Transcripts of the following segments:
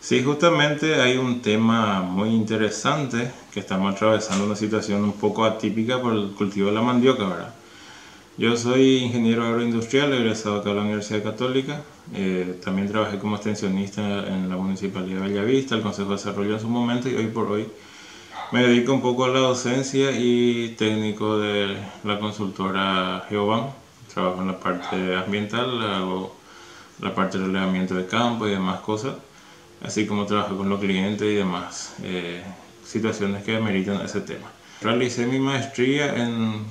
Sí, justamente hay un tema muy interesante que estamos atravesando una situación un poco atípica por el cultivo de la mandioca, ¿verdad? Yo soy ingeniero agroindustrial, egresado acá de la Universidad Católica. También trabajé como extensionista en la Municipalidad de Bellavista, el Consejo de Desarrollo en su momento, y hoy por hoy me dedico un poco a la docencia y técnico de la consultora Geoban. Trabajo en la parte ambiental, hago la parte de relevamiento de campo y demás cosas, así como trabajo con los clientes y demás situaciones que ameritan ese tema. Realicé mi maestría en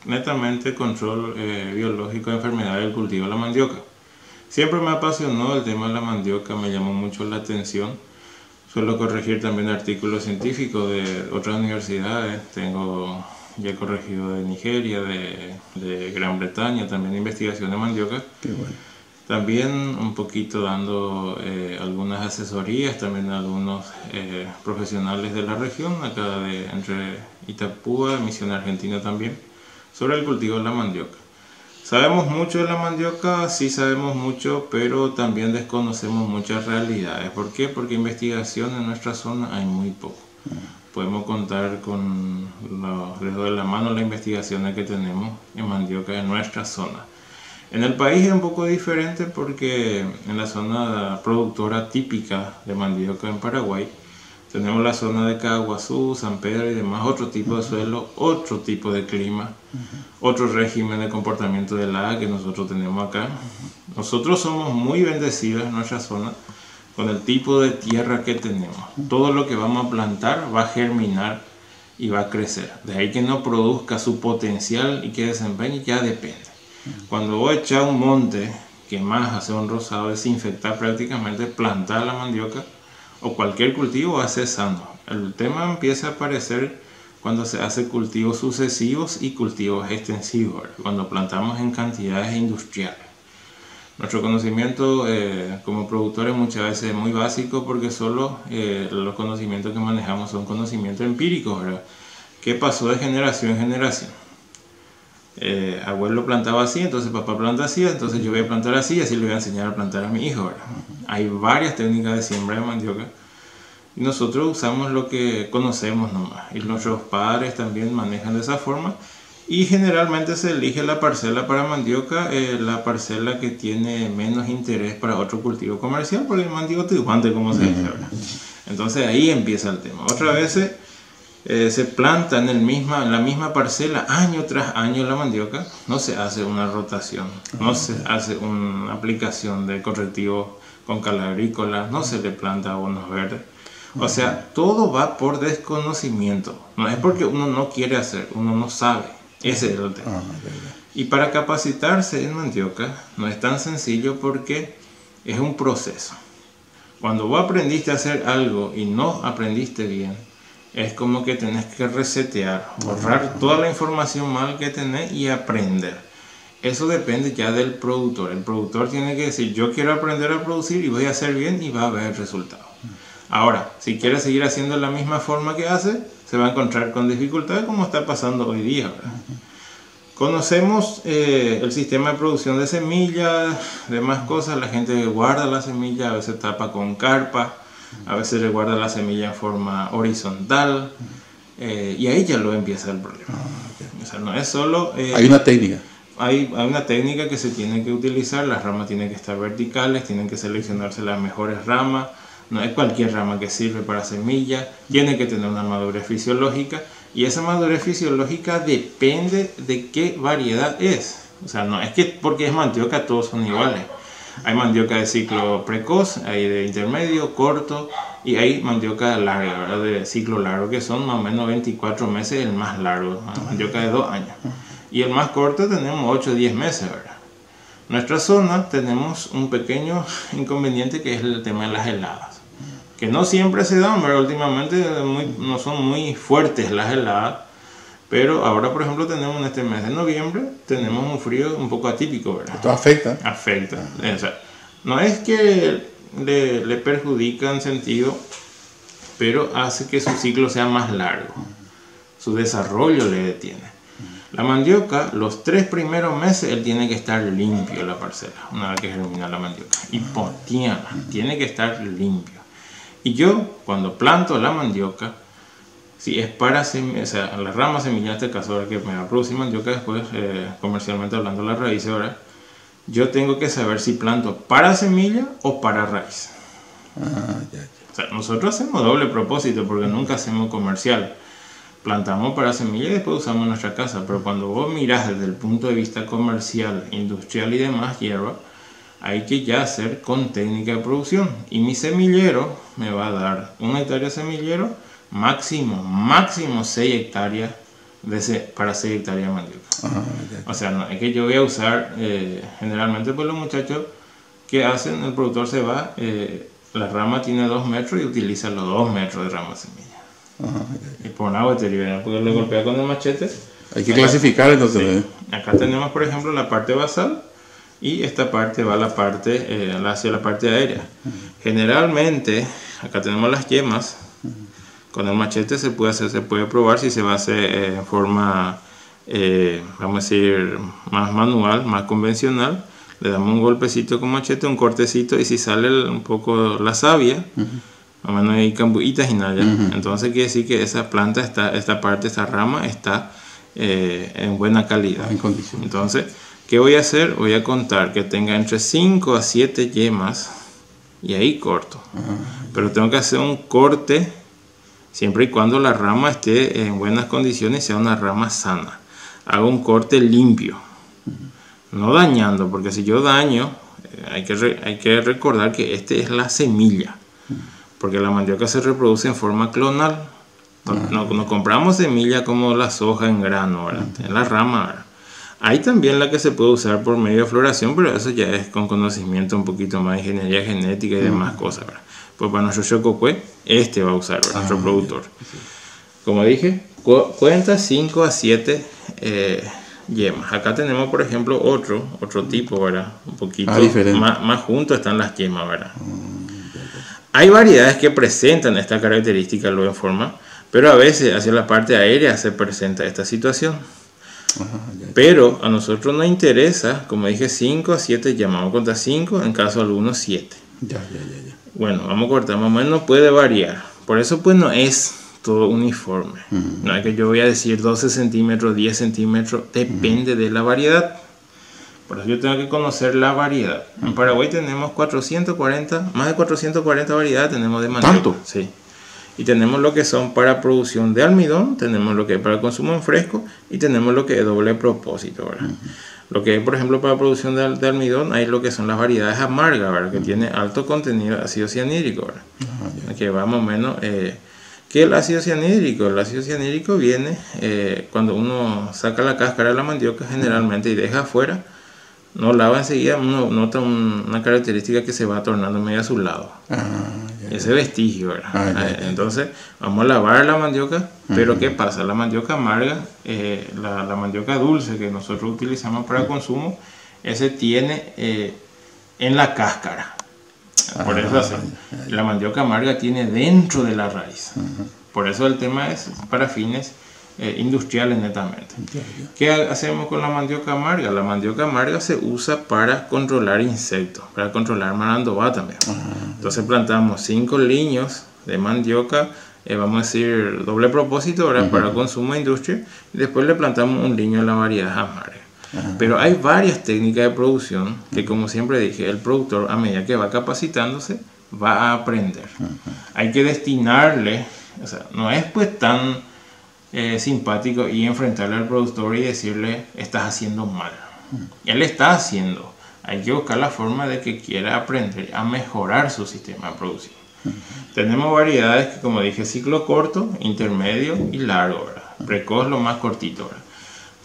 netamente control biológico de enfermedades del cultivo de la mandioca. Siempre me apasionó el tema de la mandioca, me llamó mucho la atención. Suelo corregir también artículos científicos de otras universidades. Ya he corregido de Nigeria, de Gran Bretaña, también investigación de mandioca. Qué bueno. También un poquito dando algunas asesorías también a algunos profesionales de la región, acá entre Itapúa, Misión Argentina también, sobre el cultivo de la mandioca. ¿Sabemos mucho de la mandioca? Sí sabemos mucho, pero también desconocemos muchas realidades. ¿Por qué? Porque investigación en nuestra zona hay muy poco. Podemos contar con los dedos de la mano las investigaciones que tenemos en mandioca en nuestra zona. En el país es un poco diferente porque en la zona productora típica de mandioca en Paraguay tenemos la zona de Caguazú, San Pedro y demás, otro tipo de suelo, otro tipo de clima, otro régimen de comportamiento del agua que nosotros tenemos acá. Nosotros somos muy bendecidos en nuestra zona con el tipo de tierra que tenemos. Todo lo que vamos a plantar va a germinar y va a crecer. De ahí que no produzca su potencial y que desempeñe ya depende. Cuando vos echás un monte, quemás, hacer un rosado, desinfectar prácticamente, plantar la mandioca o cualquier cultivo va cesando. El tema empieza a aparecer cuando se hace cultivos sucesivos y cultivos extensivos, cuando plantamos en cantidades industriales. Nuestro conocimiento como productores muchas veces es muy básico porque solo los conocimientos que manejamos son conocimientos empíricos, ¿verdad? ¿Qué pasó de generación en generación? Abuelo plantaba así, entonces papá planta así, entonces yo voy a plantar así y así le voy a enseñar a plantar a mi hijo, ¿verdad? Hay varias técnicas de siembra de mandioca y nosotros usamos lo que conocemos nomás, y nuestros padres también manejan de esa forma, y generalmente se elige la parcela para mandioca, la parcela que tiene menos interés para otro cultivo comercial, porque el mandioca te guante, como se dice, ¿verdad? Entonces ahí empieza el tema. Otras veces se planta en la misma parcela año tras año la mandioca, no se hace una rotación, no se hace una aplicación de correctivo con cal agrícola, no se le planta abonos verdes. O sea, todo va por desconocimiento, no es porque uno no quiere hacer, uno no sabe, ese es el tema. Y para capacitarse en mandioca no es tan sencillo porque es un proceso. Cuando vos aprendiste a hacer algo y no aprendiste bien, es como que tenés que resetear, borrar toda la información mal que tenés y aprender. Eso depende ya del productor. El productor tiene que decir, yo quiero aprender a producir y voy a hacer bien y va a ver el resultado. Ahora, si quiere seguir haciendo la misma forma que hace, se va a encontrar con dificultades como está pasando hoy día, ¿verdad? Conocemos el sistema de producción de semillas, demás cosas. La gente guarda la semilla, a veces tapa con carpa, a veces le guarda la semilla en forma horizontal, y ahí ya lo empieza el problema. O sea, no es solo... hay una técnica. Hay una técnica que se tiene que utilizar, las ramas tienen que estar verticales, tienen que seleccionarse las mejores ramas, no es cualquier rama que sirve para semilla, tiene que tener una madurez fisiológica, y esa madurez fisiológica depende de qué variedad es. O sea, no es que porque es mandioca todos son iguales. Hay mandioca de ciclo precoz, hay de intermedio, corto, y hay mandioca larga, ¿verdad? De ciclo largo, que son más o menos 24 meses el más largo, mandioca de 2 años. Y el más corto tenemos 8 o 10 meses, ¿verdad? Nuestra zona tenemos un pequeño inconveniente que es el tema de las heladas, que no siempre se dan, ¿verdad? Últimamente no son muy fuertes las heladas, pero ahora, por ejemplo, tenemos en este mes de noviembre, tenemos un frío un poco atípico, ¿verdad? Esto afecta. Afecta. O sea, no es que le perjudica en sentido, pero hace que su ciclo sea más largo. Su desarrollo le detiene. La mandioca, los 3 primeros meses, él tiene que estar limpio la parcela, una vez que germina la mandioca. Y tiene que estar limpio. Y yo, cuando planto la mandioca, si es para semilla, o sea, la rama semilla en este caso, ahora que me va a producir mandioca después, comercialmente hablando, la raíz, ahora, yo tengo que saber si planto para semilla o para raíz. O sea, nosotros hacemos doble propósito porque nunca hacemos comercial. Plantamos para semilla y después usamos en nuestra casa. Pero cuando vos mirás desde el punto de vista comercial, industrial y demás, hierba, hay que ya hacer con técnica de producción. Y mi semillero me va a dar 1 hectárea de semillero, máximo 6 hectáreas para 6 hectáreas de mandioca. O sea, no es que yo voy a usar, generalmente pues los muchachos que hacen, el productor se va, la rama tiene 2 metros y utiliza los 2 metros de rama semilla. Y por una batería, porque le golpea con el machete. Hay que clasificar entonces. Sí. Acá tenemos, por ejemplo, la parte basal y esta parte va hacia la parte aérea. Generalmente, acá tenemos las yemas. Con el machete se puede probar si se va a hacer en forma, vamos a decir, más manual, más convencional. Le damos un golpecito con machete, un cortecito, y si sale un poco la savia, más o menos hay cambuitas y nada. Entonces quiere decir que esa planta, esta rama está en buena calidad. En condición. Entonces, ¿qué voy a hacer? Voy a contar que tenga entre 5 a 7 yemas y ahí corto. Pero tengo que hacer un corte siempre y cuando la rama esté en buenas condiciones y sea una rama sana. Hago un corte limpio, no dañando, porque si yo daño, hay que recordar que esta es la semilla. Porque la mandioca se reproduce en forma clonal. No compramos semilla como la soja en grano, ¿verdad? En la rama, ¿verdad? Hay también la que se puede usar por medio de floración, pero eso ya es con conocimiento un poquito más de ingeniería genética y demás cosas, ¿verdad? Pues para nuestro chococue, va a usar, ¿verdad? Nuestro productor. Como dije, cuenta 5 a 7 yemas. Acá tenemos, por ejemplo, otro tipo, ¿verdad? Un poquito más junto están las yemas, ¿verdad? Hay variedades que presentan esta característica luego en forma, pero a veces hacia la parte aérea se presenta esta situación. Pero a nosotros nos interesa, como dije, 5 a 7 yemas. Vamos a contar 5, en caso de algunos 7. Bueno, vamos a cortar, más o menos puede variar. Por eso pues no es todo uniforme. No es que yo voy a decir 12 centímetros, 10 centímetros, depende de la variedad. Por eso yo tengo que conocer la variedad. En Paraguay tenemos más de 440 variedades tenemos de mandioca. ¿Tanto? Sí. Y tenemos lo que son para producción de almidón, tenemos lo que es para consumo en fresco y tenemos lo que es doble propósito, ¿verdad? Lo que es, por ejemplo, para producción de almidón, hay lo que son las variedades amargas, ¿verdad? Que tiene alto contenido de ácido cianhídrico, ¿verdad? Que va más o menos... ¿Qué es el ácido cianhídrico? El ácido cianhídrico viene cuando uno saca la cáscara de la mandioca generalmente y deja afuera, no lava enseguida, uno nota una característica que se va tornando medio azulado. Ese vestigio, ¿verdad? Entonces, vamos a lavar la mandioca, pero ¿qué pasa? La mandioca amarga, la mandioca dulce que nosotros utilizamos para consumo, ese tiene en la cáscara. Por eso la mandioca amarga tiene dentro de la raíz. Por eso el tema es para fines industriales netamente. ¿Qué hacemos con la mandioca amarga? La mandioca amarga se usa para controlar insectos, para controlar marandobá también. Entonces plantamos 5 liños de mandioca, vamos a decir doble propósito, ¿verdad? Para consumo de industria, y después le plantamos un liño de la variedad amarga. Pero hay varias técnicas de producción que, como siempre dije, el productor a medida que va capacitándose va a aprender. Hay que destinarle, o sea, no es pues tan simpático y enfrentarle al productor y decirle estás haciendo mal. Él está haciendo. Hay que buscar la forma de que quiera aprender a mejorar su sistema de producción. Tenemos variedades que, como dije, ciclo corto, intermedio y largo, ¿verdad? Precoz lo más cortito, ¿verdad?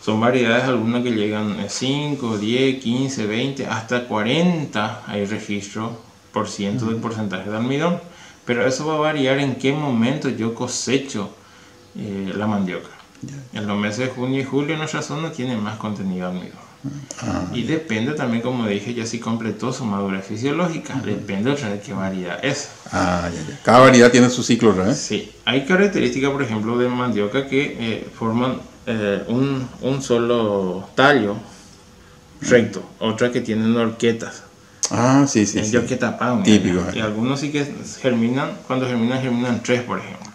Son variedades algunas que llegan a 5, 10, 15, 20, hasta 40 hay registro por ciento del porcentaje de almidón. Pero eso va a variar en qué momento yo cosecho la mandioca. En los meses de junio y julio en nuestra zona tiene más contenido de almidón. Y depende también, como dije, ya si completó su madurez fisiológica, depende otra vez qué variedad es. Cada variedad tiene su ciclo, ¿verdad? Sí, hay características, por ejemplo, de mandioca que forman un solo tallo recto, otras que tienen horquetas. Ah, sí, sí, El sí. yoque tapado. Típico. Y algunos sí que germinan, cuando germinan 3, por ejemplo.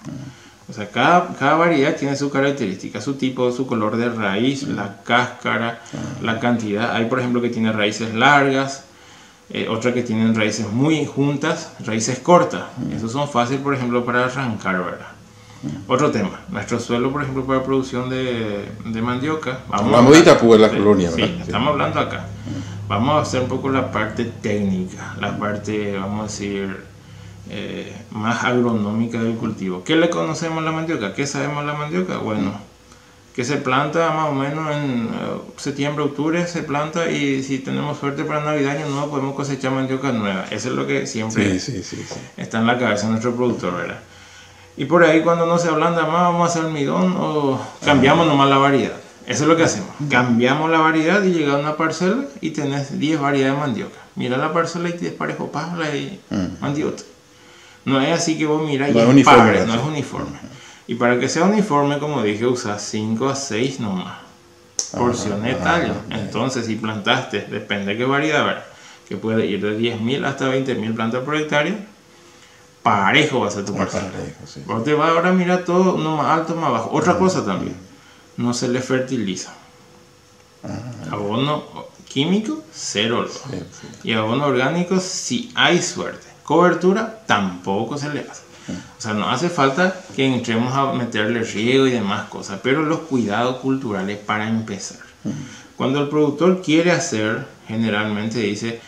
O sea, cada variedad tiene su característica, su tipo, su color de raíz, la cáscara, la cantidad. Hay, por ejemplo, que tiene raíces largas, otra que tienen raíces muy juntas, raíces cortas. Esos son fáciles, por ejemplo, para arrancar, ¿verdad? Otro tema, nuestro suelo, por ejemplo, para producción de mandioca. Hablamos de Itapú, en la colonia, sí, ¿verdad? estamos hablando acá. Vamos a hacer un poco la parte técnica, la parte, vamos a decir, más agronómica del cultivo. ¿Qué le conocemos a la mandioca? ¿Qué sabemos de la mandioca? Bueno, que se planta más o menos en septiembre, octubre, se planta y si tenemos suerte para Navidad, año nuevo, podemos cosechar mandioca nueva. Eso es lo que siempre está en la cabeza de nuestro productor, ¿verdad? Y por ahí cuando no se ablanda más, vamos a hacer almidón o cambiamos nomás la variedad. Eso es lo que hacemos. Cambiamos la variedad y llega a una parcela y tenés 10 variedades de mandioca. Mira la parcela y te desparejo pajla y mandiota. No es así que vos mirás y es par, no es uniforme. Y para que sea uniforme, como dije, usas 5 a 6 nomás. Porciones de tallo. Entonces, si plantaste, depende de qué variedad, ¿verdad? Que puede ir de 10.000 hasta 20.000 plantas por hectárea. Parejo va a ser tu parcela. Sí. Vos te vas ahora a mirar todo, uno más alto, más bajo. Otra cosa también, no se le fertiliza. Abono químico, cero. Y abono orgánico, si hay suerte. Cobertura, tampoco se le hace. O sea, no hace falta que entremos a meterle riego y demás cosas, pero los cuidados culturales para empezar. Cuando el productor quiere hacer, generalmente dice,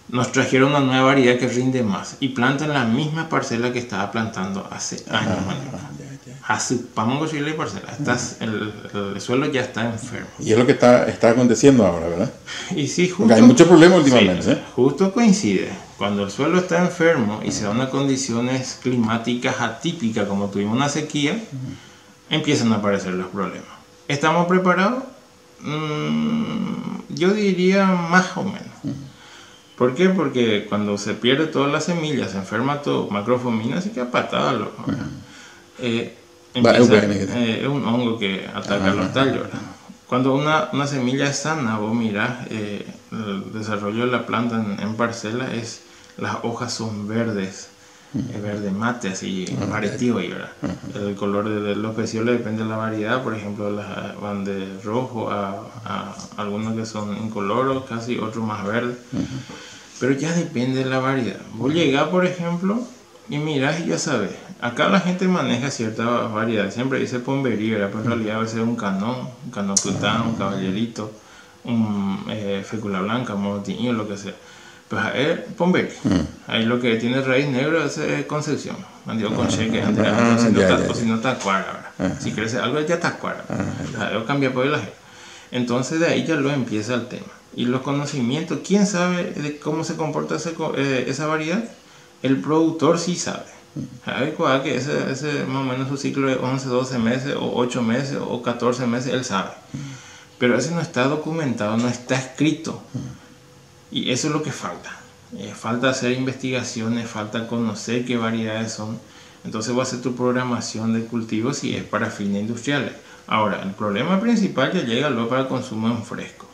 nos trajeron una nueva variedad que rinde más y planta en la misma parcela que estaba plantando hace años. Asupamos que la parcela, el suelo ya está enfermo. Y es lo que está aconteciendo ahora, ¿verdad? Y sí, justo, porque hay muchos problemas últimamente. Sí, justo coincide. Cuando el suelo está enfermo y se dan unas condiciones climáticas atípicas, como tuvimos una sequía, empiezan a aparecer los problemas. ¿Estamos preparados? Yo diría más o menos. ¿Por qué? Porque cuando se pierde todas las semillas, se enferma todo, macrofomina, así que a patada, es un hongo que ataca los tallos, ¿verdad? Cuando una semilla es sana, vos mirás, el desarrollo de la planta en parcela las hojas son verdes, verde mate, así, parecido ahí, ¿verdad? El color de los peciolos depende de la variedad, por ejemplo, van de rojo a algunos que son incoloros, casi otros más verdes. Pero ya depende de la variedad. Vos llegás, por ejemplo, y mirás y ya sabes. Acá la gente maneja cierta variedad. Siempre dice pomberí, pero en realidad a veces es un canón tután, un caballerito, un fécula blanca, monotiño, lo que sea. Pues es pomberí. Ahí lo que tiene raíz negra es Concepción. Mandió con cheque, si no tacuara, ¿verdad? Si crece algo ya tacuara. Yo cambia por el ajeno. Entonces de ahí ya lo empieza el tema. Y los conocimientos, ¿quién sabe de cómo se comporta esa variedad? El productor sí sabe. ¿Sabe cuál? Que ese más o menos su ciclo de 11, 12 meses, o 8 meses, o 14 meses, él sabe. Pero ese no está documentado, no está escrito. Y eso es lo que falta. Falta hacer investigaciones, falta conocer qué variedades son. Entonces va a hacer tu programación de cultivo si es para fines industriales. Ahora, el problema principal ya llega luego para el consumo en fresco.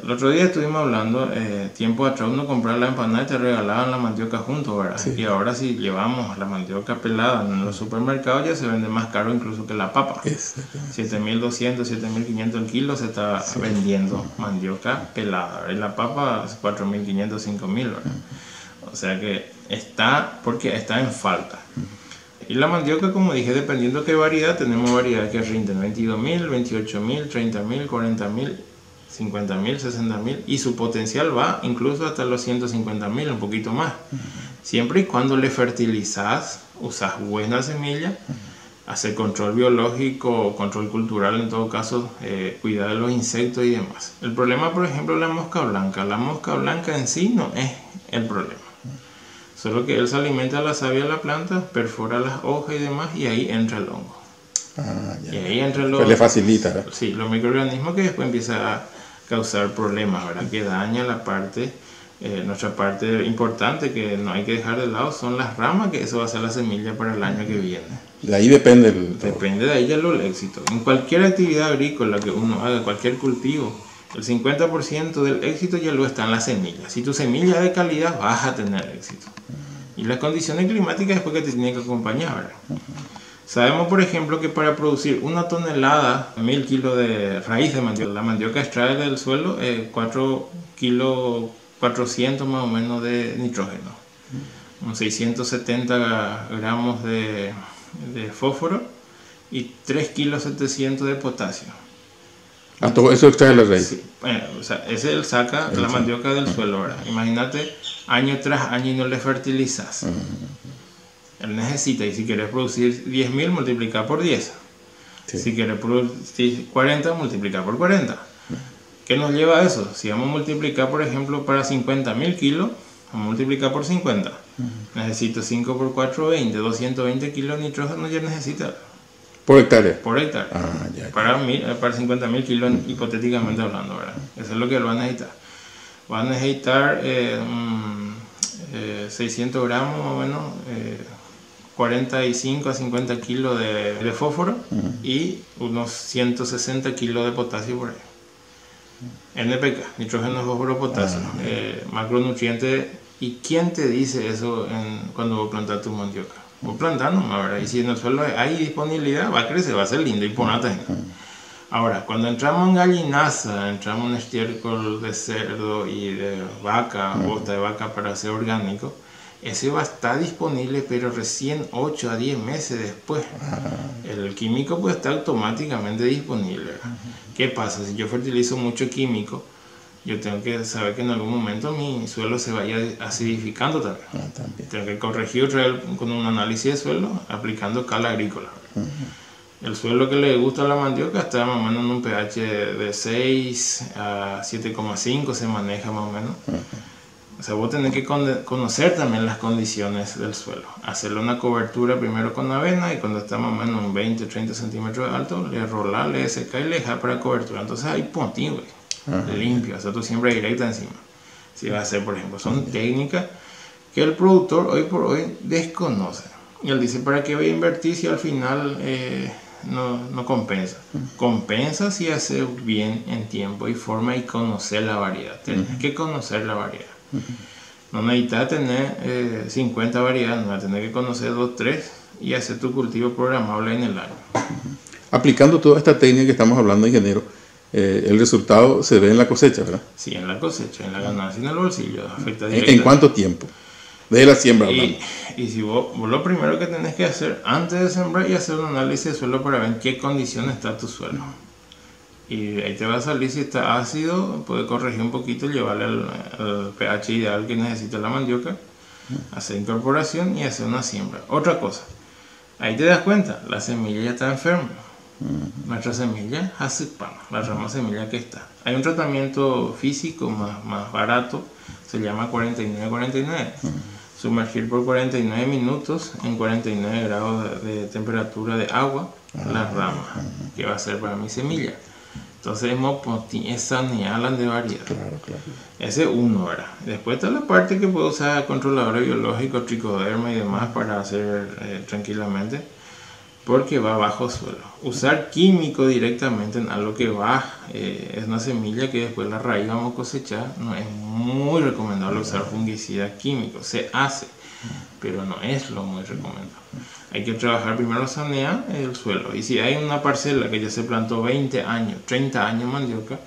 El otro día estuvimos hablando, tiempo atrás uno compraba la empanada y te regalaban la mandioca junto, ¿verdad? Sí. Y ahora si llevamos la mandioca pelada en los supermercados ya se vende más caro incluso que la papa. 7.200, 7.500 el kilo se está vendiendo mandioca pelada, ¿verdad? Y la papa 4.500, 5.000, ¿verdad? O sea que porque está en falta. Y la mandioca, como dije, dependiendo qué variedad, tenemos variedades que rinden 22.000, 28.000, 30.000, 40.000, 50.000, 60.000 y su potencial va incluso hasta los 150.000, un poquito más. Siempre y cuando le fertilizas, usas buena semilla, hacer control biológico, control cultural en todo caso, cuidar de los insectos y demás. El problema, por ejemplo, la mosca blanca en sí no es el problema. Solo que él se alimenta de la savia de la planta, perfora las hojas y demás, y ahí entra el hongo. Y ahí entra el hongo. Pues le facilita, ¿verdad? Sí, los microorganismos que después empiezan a causar problemas, ¿verdad? Que daña la parte, nuestra parte importante que no hay que dejar de lado, son las ramas, que eso va a ser la semilla para el año que viene. De ahí depende Depende de ahí ya el éxito. En cualquier actividad agrícola que uno haga, cualquier cultivo, El 50% del éxito ya lo está en la semilla. Si tu semilla es de calidad, vas a tener éxito. Y las condiciones climáticas es porque te tienen que acompañar, ¿verdad? Sabemos, por ejemplo, que para producir 1 tonelada, 1000 kilos de raíz de mandioca, la mandioca extrae del suelo 4 kilos 400 más o menos de nitrógeno, unos 670 gramos de fósforo y 3 kilos 700 de potasio. Todo eso extrae la raíz. Sí, bueno, o sea, ese él saca la mandioca del suelo, ¿verdad? Imagínate, año tras año y no le fertilizas. Él necesita, y si quieres producir 10.000, multiplica por 10. Sí. Si quieres producir 40, multiplica por 40. ¿Qué nos lleva a eso? Si vamos a multiplicar, por ejemplo, para 50.000 kilos, vamos a multiplicar por 50. Necesito 5 por 4, 20. 220 kilos de nitrógeno ya necesita. ¿Por hectárea? Por hectárea. Ya. Para 50.000 kilos, hipotéticamente hablando, ¿verdad? Eso es lo que él va a necesitar. Va a necesitar 600 gramos más o menos, 45 a 50 kilos de fósforo y unos 160 kilos de potasio por ahí. NPK, nitrógeno, fósforo, potasio, macronutrientes. ¿Y quién te dice eso cuando vos plantas tu mandioca? Vos plantás nomás, ¿verdad? Y si en el suelo hay disponibilidad, va a crecer, va a ser lindo y pon atención. Ahora, cuando entramos en gallinaza, entramos en estiércol de cerdo y de vaca, bosta de vaca para hacer orgánico, ese va a estar disponible, pero recién 8 a 10 meses después. El químico puede estar automáticamente disponible. ¿Qué pasa? Si yo fertilizo mucho químico, yo tengo que saber que en algún momento mi suelo se vaya acidificando también. Tengo que corregir con un análisis de suelo aplicando cal agrícola. El suelo que le gusta a la mandioca está más o menos en un pH de 6 a 7,5 se maneja más o menos. O sea, vos tenés que conocer también las condiciones del suelo. Hacerle una cobertura primero con avena y cuando está más o menos en 20 o 30 centímetros de alto, le rolar, le seca y le deja para cobertura. Entonces hay puntín, limpio, o sea, tu siembra directa encima. Si vas a hacer, por ejemplo, son técnicas que el productor hoy por hoy desconoce. Y él dice, ¿para qué voy a invertir si al final no compensa? Compensa si haces bien en tiempo y forma y conocer la variedad. Tienes que conocer la variedad. No necesitas tener 50 variedades, no vas a tener que conocer 2, 3 y hacer tu cultivo programable en el año. Aplicando toda esta técnica que estamos hablando, ingeniero, el resultado se ve en la cosecha, ¿verdad? Sí, en la cosecha, en la ganancia y en el bolsillo. Afecta ¿En cuánto tiempo? Desde la siembra. Y si vos lo primero que tenés que hacer antes de sembrar y hacer un análisis de suelo para ver en qué condición está tu suelo. Y ahí te va a salir si está ácido, puede corregir un poquito, llevarle al pH ideal que necesita la mandioca, hacer incorporación y hacer una siembra. Otra cosa, ahí te das cuenta, la semilla ya está enferma. Nuestra semilla hace pan, la rama semilla que está. Hay un tratamiento físico más barato, se llama 49-49. Sumergir por 49 minutos en 49 grados de temperatura de agua las ramas, que va a ser para mi semilla. Entonces es sanearla de variedad. Claro. Ese es uno, ¿verdad? Después está la parte que puedo usar controladores biológicos, tricoderma y demás para hacer tranquilamente, porque va bajo suelo. Usar químico directamente en algo que va, es una semilla que después la raíz vamos a cosechar, no es muy recomendable usar fungicidas químicos. Se hace, pero no es lo muy recomendable. Hay que trabajar primero sanear el suelo. Y si hay una parcela que ya se plantó 20 años, 30 años mandioca,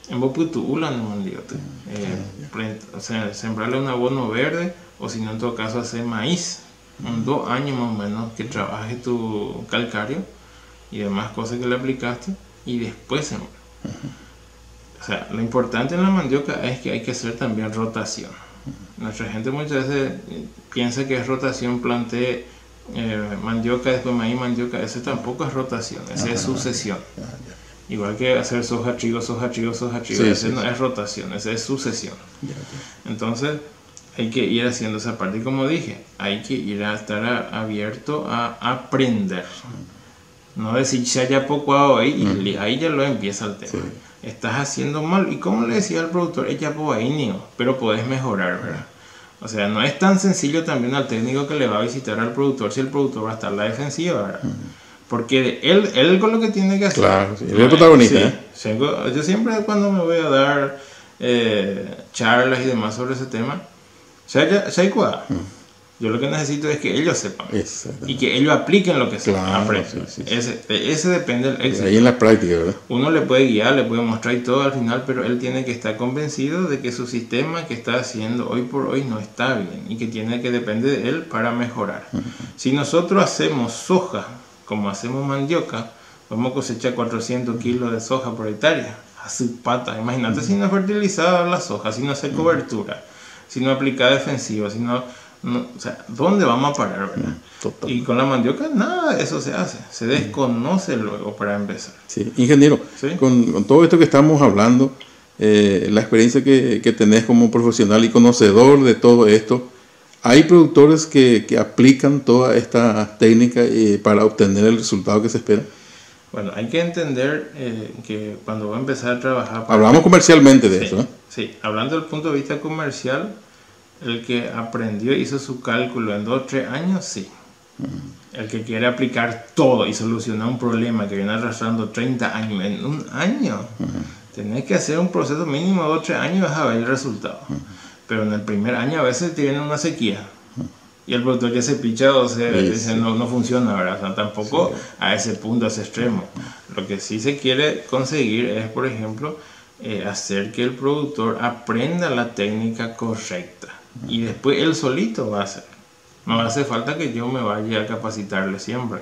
en Boputula no mandioca. O sea, sembrarle un abono verde, o si no, en todo caso, hacer maíz. 2 años más o menos que trabajes tu calcario y demás cosas que le aplicaste y después sembrar. O sea, lo importante en la mandioca es que hay que hacer también rotación. Nuestra gente muchas veces piensa que es rotación, plantee mandioca, después maíz, mandioca. Ese tampoco es rotación, ese es sucesión. Igual que hacer soja, trigo, soja, trigo, soja, trigo. Ese no es rotación, ese es sucesión. Entonces hay que ir haciendo esa parte y, como dije, hay que ir a estar abierto a aprender. No decir ya poco ahí y ahí ya lo empieza el tema. Estás haciendo mal, y como le decía al productor, ella puede ahí niño, pero puedes mejorar, ¿verdad? O sea, no es tan sencillo también al técnico que le va a visitar al productor si el productor va a estar a la defensiva, ¿verdad? Porque él con lo que tiene que hacer. Claro, sí, él es el protagonista. Sí, yo siempre cuando me voy a dar charlas y demás sobre ese tema, yo lo que necesito es que ellos sepan y que ellos apliquen lo que sepan. Claro, Ese depende del éxito. Ahí en la práctica, ¿verdad? Uno le puede guiar, le puede mostrar y todo al final, pero él tiene que estar convencido de que su sistema que está haciendo hoy por hoy no está bien y que tiene que depender de él para mejorar. Si nosotros hacemos soja como hacemos mandioca, vamos a cosechar 400 kilos de soja por hectárea a su pata. Imagínate si no fertilizada la soja, si no hace cobertura, si no aplica defensiva, si no, o sea, ¿dónde vamos a parar, verdad? Total. Y con la mandioca nada de eso se hace, se desconoce luego para empezar. Sí, ingeniero, ¿Sí? Con todo esto que estamos hablando, la experiencia que tenés como profesional y conocedor de todo esto, hay productores que aplican toda esta técnica para obtener el resultado que se espera. Bueno, hay que entender que cuando va a empezar a trabajar... Hablamos comercialmente de eso, ¿eh? Sí, hablando desde el punto de vista comercial, el que aprendió y hizo su cálculo en 2 o 3 años, sí. El que quiere aplicar todo y solucionar un problema que viene arrastrando 30 años en un año, tenés que hacer un proceso mínimo de 2 o 3 años y vas a ver el resultado. Pero en el primer año a veces te viene una sequía y el productor ya se picha o se dice no funciona, ¿verdad? O sea, tampoco a ese punto, a ese extremo. Lo que sí se quiere conseguir es, por ejemplo, hacer que el productor aprenda la técnica correcta y después él solito va a hacer. No hace falta que yo me vaya a capacitarle siempre.